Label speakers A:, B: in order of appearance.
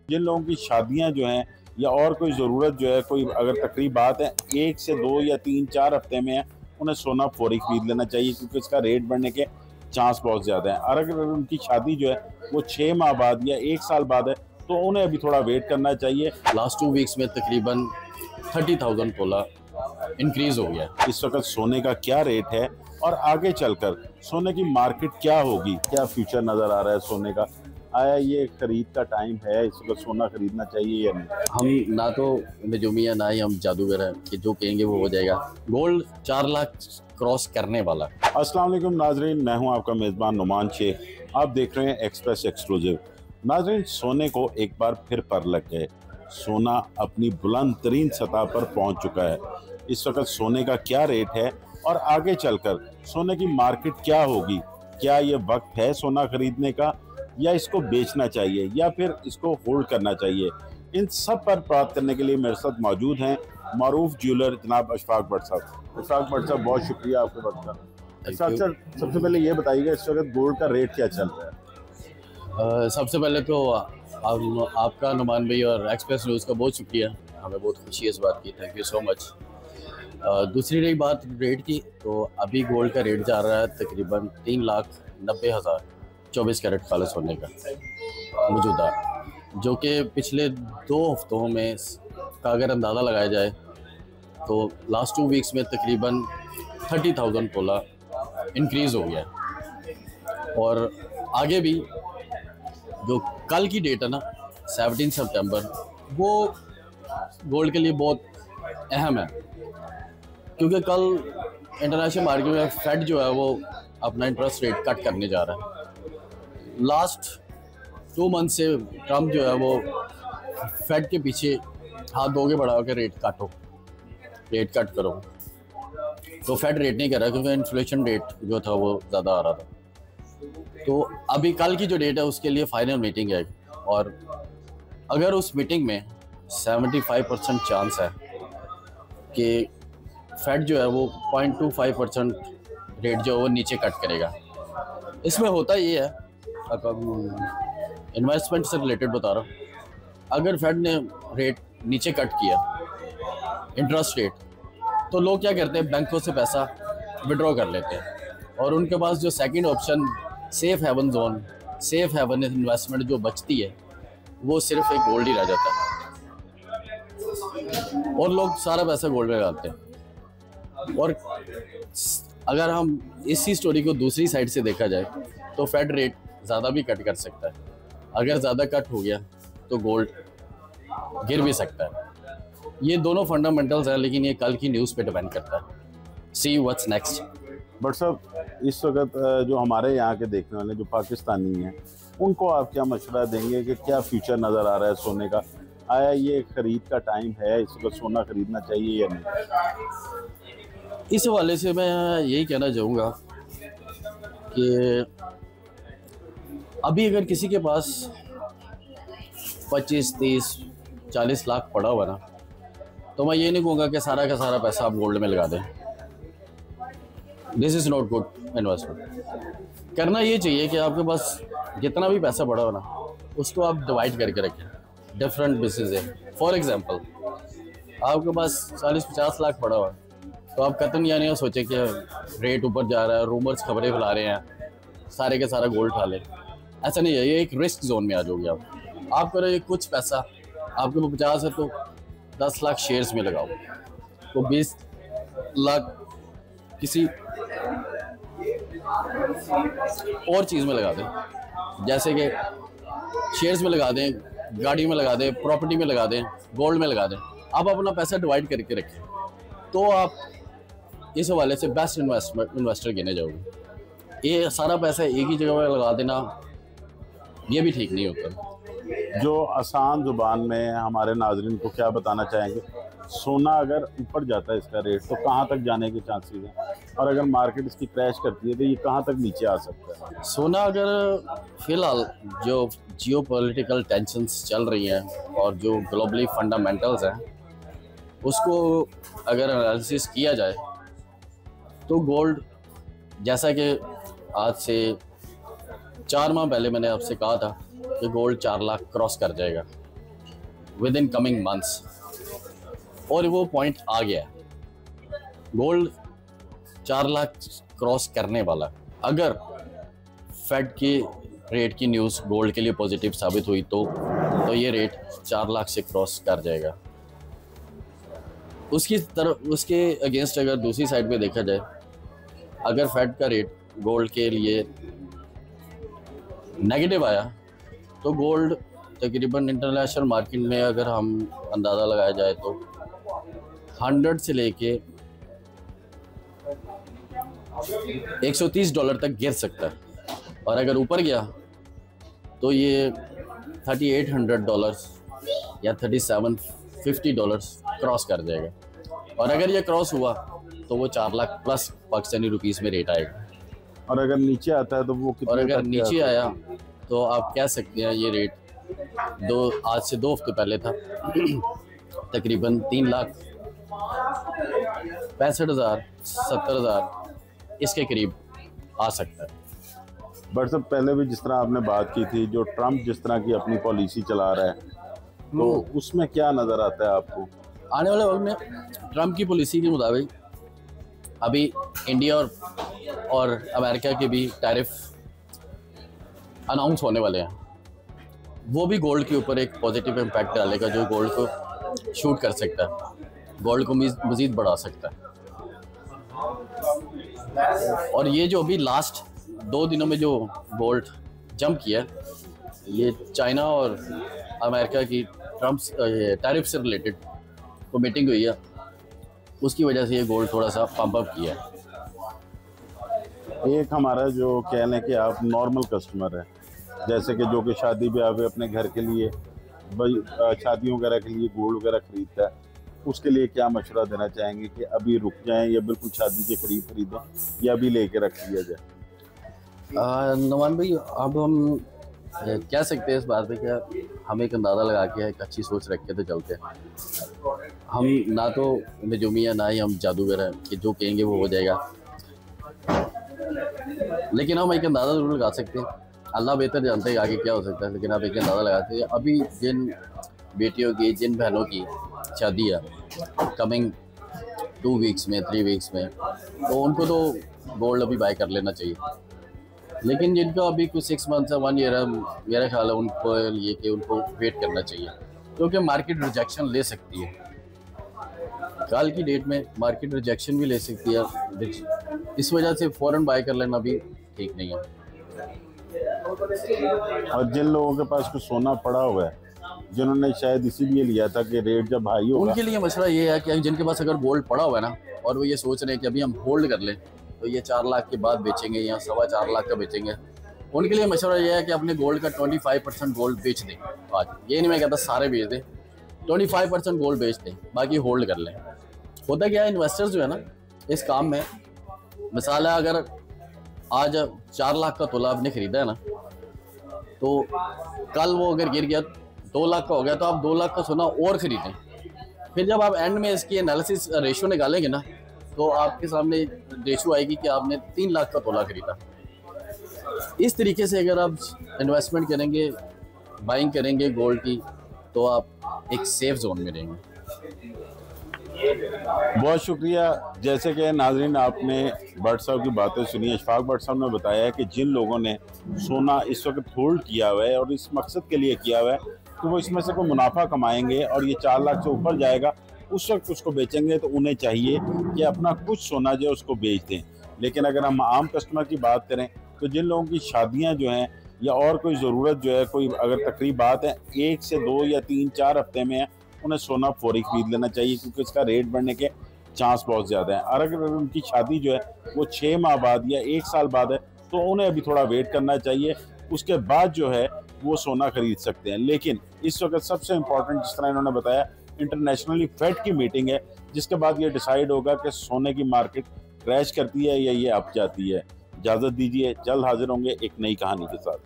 A: जिन लोगों की शादियां जो हैं या और कोई ज़रूरत जो है, कोई अगर तकरीबात है 1 से 2 या 3-4 हफ्ते में है, उन्हें सोना फौरी खरीद लेना चाहिए क्योंकि इसका रेट बढ़ने के चांस बहुत ज़्यादा हैं। और अगर उनकी शादी जो है वो 6 माह बाद या 1 साल बाद है तो उन्हें अभी थोड़ा वेट करना चाहिए।
B: लास्ट 2 वीक्स में तकरीबन 30,000 तोला इंक्रीज़ हो गया।
A: इस वक्त सोने का क्या रेट है और आगे चलकर सोने की मार्केट क्या होगी, क्या फ्यूचर नज़र आ रहा है सोने का? आया ये खरीद का टाइम है, इस वक्त सोना खरीदना चाहिए या नहीं?
B: हम ना तो नजूमी है ना ही हम जादूगर हैं कि जो कहेंगे वो हो जाएगा। गोल्ड 4 लाख क्रॉस करने वाला।
A: अस्सलाम वालेकुम नाजरीन, मैं हूं आपका मेज़बान नुमान शेख। आप देख रहे हैं एक्सप्रेस एक्सक्लूसिव। नाजरीन, सोने को एक बार फिर पर लग गए। सोना अपनी बुलंद तरीन सतह पर पहुंच चुका है। इस वक्त सोने का क्या रेट है और आगे चलकर सोने की मार्केट क्या होगी? क्या ये वक्त है सोना खरीदने का या इसको बेचना चाहिए या फिर इसको होल्ड करना चाहिए? इन सब पर बात करने के लिए मेरे साथ मौजूद हैं मारूफ ज्वेलर जनाब अशफाक भट्ट साहब। अशफाक भट्ट साहब, बहुत शुक्रिया आपके वक्त का। अशफाक सर, सबसे पहले ये बताइएगा इस वक्त गोल्ड का रेट क्या चल रहा है?
B: सबसे पहले तो आपका नुमान भाई और एक्सप्रेस न्यूज़ का बहुत शुक्रिया, हमें बहुत खुशी है इस बात की, थैंक यू सो मच। दूसरी रही बात रेट की, तो अभी गोल्ड का रेट जा रहा है तकरीबन 3,90,000 24 कैरेट काले सोने का मौजूदा, जो कि पिछले 2 हफ्तों में का अगर अंदाज़ा लगाया जाए तो लास्ट 2 वीक्स में तकरीबन 30,000 तोला इंक्रीज़ हो गया। और आगे भी जो कल की डेट है ना 17 सितंबर, वो गोल्ड के लिए बहुत अहम है क्योंकि कल इंटरनेशनल मार्केट में फेड जो है वो अपना इंटरेस्ट रेट कट करने जा रहा है। लास्ट 2 मंथ से ट्रम्प जो है वो फेड के पीछे हाथ धोके बढ़ा के रेट कट करो, तो फेड रेट नहीं कर रहा क्योंकि इन्फ्लेशन रेट जो था वो ज़्यादा आ रहा था। तो अभी कल की जो डेट है उसके लिए फाइनल मीटिंग है और अगर उस मीटिंग में 75% चांस है कि फेड जो है वो 0.25% रेट जो है वो नीचे कट करेगा। इसमें होता ये है, इन्वेस्टमेंट से रिलेटेड बता रहा हूँ, अगर फेड ने रेट नीचे कट किया इंटरेस्ट रेट, तो लोग क्या करते हैं, बैंकों से पैसा विड्रॉ कर लेते हैं और उनके पास जो second option safe haven zone, safe haven investment जो बचती है वो सिर्फ एक गोल्ड ही रह जाता है और लोग सारा पैसा गोल्ड में लगाते हैं। और अगर हम इसी स्टोरी को दूसरी साइड से देखा जाए तो फेड रेट ज़्यादा भी कट कर सकता है। अगर ज़्यादा कट हो गया तो गोल्ड गिर भी सकता है। ये दोनों फंडामेंटल्स हैं, लेकिन ये कल की न्यूज़ पे डिपेंड करता है। See what's next.
A: बट साहब, इस वक्त जो हमारे यहाँ के देखने वाले जो पाकिस्तानी हैं, उनको आप क्या मशवरा देंगे कि क्या फ्यूचर नज़र आ रहा है सोने का? आया ये खरीद का टाइम है, इस वक्त सोना खरीदना चाहिए या नहीं?
B: इस हवाले से मैं यही कहना चाहूँगा कि अभी अगर किसी के पास 25, 30, 40 लाख पड़ा हुआ ना, तो मैं ये नहीं कहूँगा कि सारा का सारा पैसा आप गोल्ड में लगा दें। This is not good investment. करना ये चाहिए कि आपके पास जितना भी पैसा पड़ा हो ना, उसको आप डिवाइड करके रखें डिफरेंट बिजनेस है। फॉर एग्जांपल, आपके पास 40-50 लाख पड़ा हुआ है, तो आप कतन या नहीं सोचे कि रेट ऊपर जा रहा है, रूमर्स खबरें फैला रहे हैं, सारे के सारा गोल्ड उठा लें। ऐसा नहीं है, ये एक रिस्क जोन में आ जाओगे आप करो कुछ पैसा आपके पास 50 है तो 10 लाख शेयर्स में लगाओ, तो 20 लाख किसी और चीज़ में लगा दें, जैसे कि शेयर्स में लगा दें, गाड़ी में लगा दें, प्रॉपर्टी में लगा दें, गोल्ड में लगा दें। आप अपना पैसा डिवाइड करके रखें, तो आप इस हवाले से बेस्ट इन्वेस्टर गिने जाओगे। ये सारा पैसा एक ही जगह पर लगा देना ये भी ठीक नहीं होता।
A: जो आसान ज़ुबान में हमारे नाजरीन को क्या बताना चाहेंगे, सोना अगर ऊपर जाता है इसका रेट तो कहाँ तक जाने के चांसेस हैं, और अगर मार्केट इसकी क्रैश करती है तो ये कहाँ तक नीचे आ सकता है?
B: सोना अगर फ़िलहाल जो जियोपॉलिटिकल टेंशन्स चल रही हैं और जो ग्लोबली फंडामेंटल्स हैं उसको अगर एनालिसिस किया जाए तो गोल्ड, जैसा कि आज से 4 माह पहले मैंने आपसे कहा था कि गोल्ड 4 लाख क्रॉस कर जाएगा, विद इन कमिंग मंथ्स, और वो पॉइंट आ गया है। गोल्ड 4 लाख क्रॉस करने वाला। अगर फेड की रेट की न्यूज़ गोल्ड के लिए पॉजिटिव साबित हुई तो ये रेट 4 लाख से क्रॉस कर जाएगा। उसके अगेंस्ट अगर दूसरी साइड पे देखा जाए, अगर फेड का रेट गोल्ड के लिए नेगेटिव आया तो गोल्ड तकरीबन इंटरनेशनल मार्केट में अगर हम अंदाज़ा लगाया जाए तो 100 से लेके $130 तक गिर सकता है, और अगर ऊपर गया तो ये $3800 या $3750 क्रॉस कर जाएगा। और अगर ये क्रॉस हुआ तो वो 4 लाख प्लस पाकिस्तानी रुपीस में रेट आएगा।
A: और अगर नीचे आता है तो वो कितने
B: और अगर
A: तक
B: नीचे आया तो आप कह सकते हैं ये रेट आज से 2 हफ्ते पहले था तकरीबन 3,65,000 70,000 इसके करीब आ सकता है।
A: बट सब पहले भी जिस तरह आपने बात की थी, जो ट्रम्प जिस तरह की अपनी पॉलिसी चला रहा है, तो उसमें क्या नज़र आता है आपको?
B: आने वाले वक्त में ट्रम्प की पॉलिसी के मुताबिक अभी इंडिया और अमेरिका के भी टैरिफ अनाउंस होने वाले हैं। वो भी गोल्ड के ऊपर एक पॉजिटिव इम्पैक्ट डालेगा, जो गोल्ड को शूट कर सकता है, गोल्ड को मज़ीद बढ़ा सकता है। और ये जो अभी लास्ट 2 दिनों में जो गोल्ड जंप किया, ये चाइना और अमेरिका की ट्रम्प टैरिफ से रिलेटेड को मीटिंग हुई है, उसकी वजह से ये गोल्ड थोड़ा सा पंप अप किया है।
A: एक हमारा जो कह लें कि आप नॉर्मल कस्टमर है, जैसे कि जो कि शादी ब्याह पे अपने घर के लिए शादियों वगैरह के लिए गोल्ड वगैरह खरीदता है, उसके लिए क्या मशवरा देना चाहेंगे कि अभी रुक जाएं या बिल्कुल शादी के करीब खरीदें या अभी लेके रख लिया जाए?
B: नुमान भाई, अब हम कह सकते हैं इस बात पे क्या हम एक अंदाज़ा लगा के एक अच्छी सोच रख के तो चलते हैं। हम ना तो नजूमी है ना ही हम जादूगर हैं कि जो कहेंगे वो हो जाएगा, लेकिन हम एक अंदाज़ा ज़रूर लगा सकते हैं। अल्लाह बेहतर जानते हैं आगे क्या हो सकता है, लेकिन आप एक अंदाज़ा लगाते हैं। अभी जिन बेटियों की, जिन बहनों की शादी है कमिंग 2 वीक्स में, 3 वीक्स में, तो उनको तो गोल्ड अभी बाय कर लेना चाहिए। लेकिन जिनका अभी कुछ 6 मंथ या 1 ईयर है, मेरा ख्याल है उनको ये कि उनको वेट करना चाहिए, क्योंकि मार्केट रिजेक्शन ले सकती है। कल की डेट में मार्केट रिजेक्शन भी ले सकती है, इस वजह से फ़ौरन बाय कर लेना भी ठीक नहीं है।
A: और जिन लोगों के पास कुछ सोना पड़ा हुआ है, जिन्होंने शायद इसीलिए लिया था कि रेट जब हाई होगा,
B: उनके लिए मसला ये है कि जिनके पास अगर गोल्ड पड़ा हुआ है ना, और वो ये सोच रहे हैं कि अभी हम होल्ड कर लें तो ये 4 लाख के बाद बेचेंगे या 4.25 लाख का बेचेंगे, उनके लिए मशवरा ये है कि अपने गोल्ड का 25% गोल्ड बेच दें। आज ये नहीं मैं कहता सारे बेच दें, 25% गोल्ड बेच दें, बाकी होल्ड कर लें। होता क्या है, इन्वेस्टर्स जो है ना इस काम में, मिसाल है अगर आज 4 लाख का तोला आपने ख़रीदा है ना, तो कल वो अगर गिर गया 2 लाख का हो गया, तो आप 2 लाख का सोना और ख़रीदें। फिर जब आप एंड में इसकी एनालिसिस रेशो निकालेंगे ना, तो आपके सामने रेशो आएगी कि आपने 3 लाख का तोला खरीदा। इस तरीके से अगर आप इन्वेस्टमेंट करेंगे, बाइंग करेंगे गोल्ड की, तो आप एक सेफ जोन में रहेंगे।
A: बहुत शुक्रिया। जैसे कि नाजरीन आपने भट्ट साहब की बातें सुनी, इशफाक भट्ट साहब ने बताया है कि जिन लोगों ने सोना इस वक्त होल्ड किया हुआ है और इस मकसद के लिए किया हुआ है कि वो इसमें से कोई मुनाफा कमाएंगे और ये 4 लाख से ऊपर जाएगा, उस वक्त उसको बेचेंगे, तो उन्हें चाहिए कि अपना कुछ सोना जो है उसको बेच दें। लेकिन अगर हम आम कस्टमर की बात करें तो जिन लोगों की शादियां जो हैं या और कोई ज़रूरत जो है, कोई अगर तकरीबात है 1 से 2 या 3-4 हफ्ते में है, उन्हें सोना फौरी खरीद लेना चाहिए, क्योंकि इसका रेट बढ़ने के चांस बहुत ज़्यादा है। और अगर उनकी शादी जो है वो 6 माह बाद या 1 साल बाद है, तो उन्हें अभी थोड़ा वेट करना चाहिए, उसके बाद जो है वो सोना खरीद सकते हैं। लेकिन इस वक्त सबसे इम्पोर्टेंट, जिस तरह इन्होंने बताया, इंटरनेशनली फेड की मीटिंग है, जिसके बाद ये डिसाइड होगा कि सोने की मार्केट क्रैश करती है या ये अप जाती है। इजाज़त दीजिए, जल्द हाजिर होंगे एक नई कहानी के साथ।